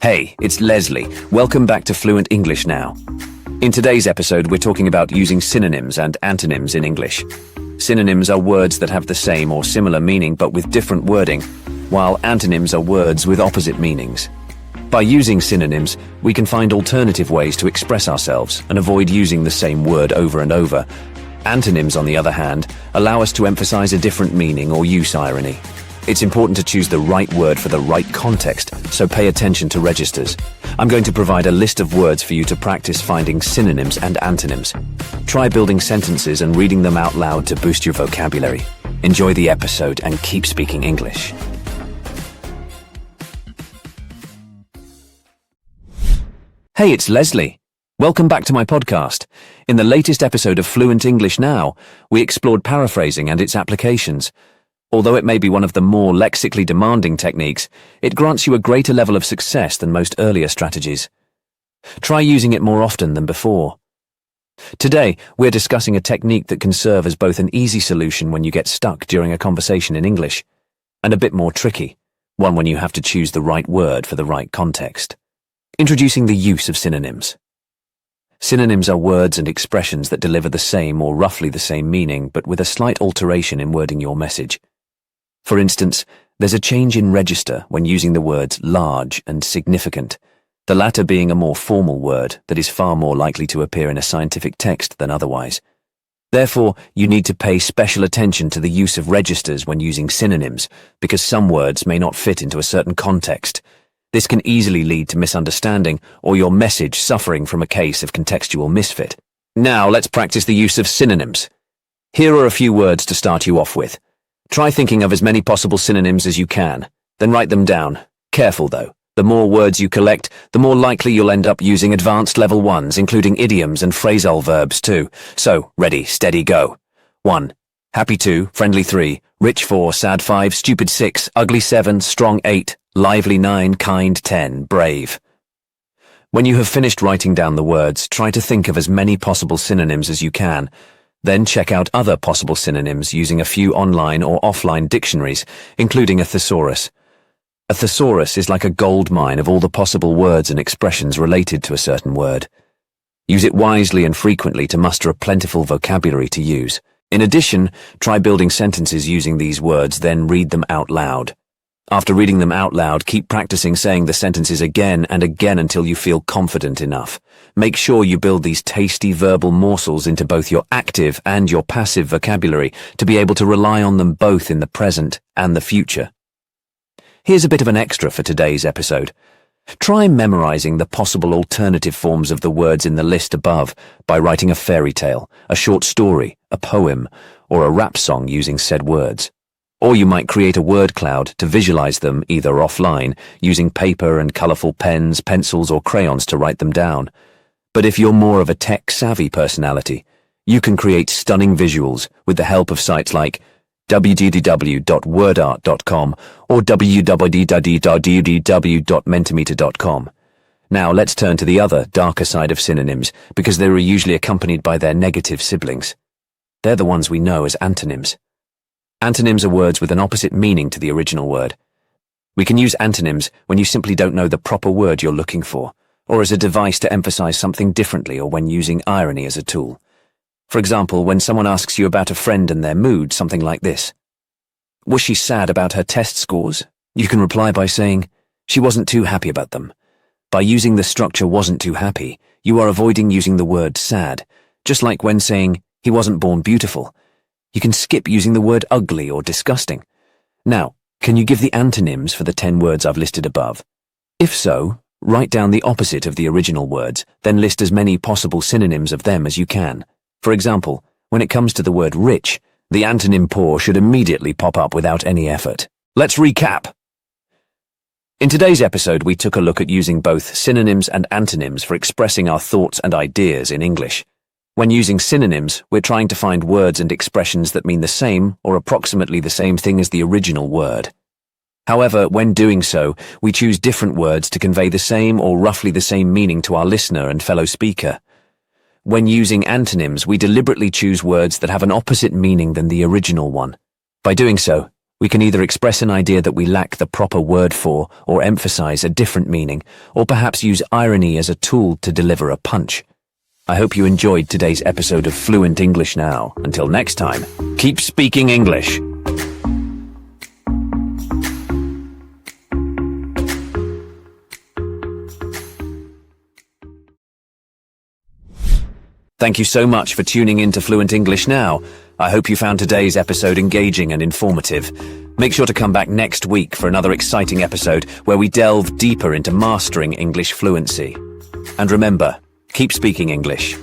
Hey, it's Leslie. Welcome back to Fluent English Now. In today's episode, we're talking about using synonyms and antonyms in English. Synonyms are words that have the same or similar meaning but with different wording, while antonyms are words with opposite meanings. By using synonyms, we can find alternative ways to express ourselves and avoid using the same word over and over. Antonyms, on the other hand, allow us to emphasize a different meaning or use irony. It's important to choose the right word for the right context, so pay attention to registers. I'm going to provide a list of words for you to practice finding synonyms and antonyms. Try building sentences and reading them out loud to boost your vocabulary. Enjoy the episode and keep speaking English. Hey, it's Leslie. Welcome back to my podcast. In the latest episode of Fluent English Now, we explored paraphrasing and its applications. Although it may be one of the more lexically demanding techniques, it grants you a greater level of success than most earlier strategies. Try using it more often than before. Today, we're discussing a technique that can serve as both an easy solution when you get stuck during a conversation in English, and a bit more tricky, one when you have to choose the right word for the right context. Introducing the use of synonyms. Synonyms are words and expressions that deliver the same or roughly the same meaning, but with a slight alteration in wording your message. For instance, there's a change in register when using the words large and significant, the latter being a more formal word that is far more likely to appear in a scientific text than otherwise. Therefore, you need to pay special attention to the use of registers when using synonyms, because some words may not fit into a certain context. This can easily lead to misunderstanding or your message suffering from a case of contextual misfit. Now, let's practice the use of synonyms. Here are a few words to start you off with. Try thinking of as many possible synonyms as you can, then write them down. Careful though, the more words you collect, the more likely you'll end up using advanced level ones, including idioms and phrasal verbs too. So, ready, steady, go. 1. Happy 2, friendly 3, rich 4, sad 5, stupid 6, ugly 7, strong 8, lively 9, kind 10, brave. When you have finished writing down the words, try to think of as many possible synonyms as you can. Then check out other possible synonyms using a few online or offline dictionaries, including a thesaurus. A thesaurus is like a gold mine of all the possible words and expressions related to a certain word. Use it wisely and frequently to muster a plentiful vocabulary to use. In addition, try building sentences using these words, then read them out loud. After reading them out loud, keep practicing saying the sentences again and again until you feel confident enough. Make sure you build these tasty verbal morsels into both your active and your passive vocabulary to be able to rely on them both in the present and the future. Here's a bit of an extra for today's episode. Try memorizing the possible alternative forms of the words in the list above by writing a fairy tale, a short story, a poem, or a rap song using said words. Or you might create a word cloud to visualize them either offline, using paper and colorful pens, pencils, or crayons to write them down. But if you're more of a tech-savvy personality, you can create stunning visuals with the help of sites like www.wordart.com or www.mentimeter.com. Now let's turn to the other, darker side of synonyms, because they are usually accompanied by their negative siblings. They're the ones we know as antonyms. Antonyms are words with an opposite meaning to the original word. We can use antonyms when you simply don't know the proper word you're looking for, or as a device to emphasize something differently, or when using irony as a tool. For example, when someone asks you about a friend and their mood, something like this. Was she sad about her test scores? You can reply by saying, she wasn't too happy about them. By using the structure wasn't too happy, you are avoiding using the word sad, just like when saying, he wasn't born beautiful. You can skip using the word ugly or disgusting. Now, can you give the antonyms for the 10 words I've listed above? If so, write down the opposite of the original words, then list as many possible synonyms of them as you can. For example, when it comes to the word rich, the antonym poor should immediately pop up without any effort. Let's recap. In today's episode, we took a look at using both synonyms and antonyms for expressing our thoughts and ideas in English. When using synonyms, we're trying to find words and expressions that mean the same or approximately the same thing as the original word. However, when doing so, we choose different words to convey the same or roughly the same meaning to our listener and fellow speaker. When using antonyms, we deliberately choose words that have an opposite meaning than the original one. By doing so, We can either express an idea that we lack the proper word for, or emphasize a different meaning, or perhaps use irony as a tool to deliver a punch. I hope you enjoyed today's episode of Fluent English Now. Until next time, keep speaking English. Thank you so much for tuning in to Fluent English Now. I hope you found today's episode engaging and informative. Make sure to come back next week for another exciting episode where we delve deeper into mastering English fluency. And remember, keep speaking English.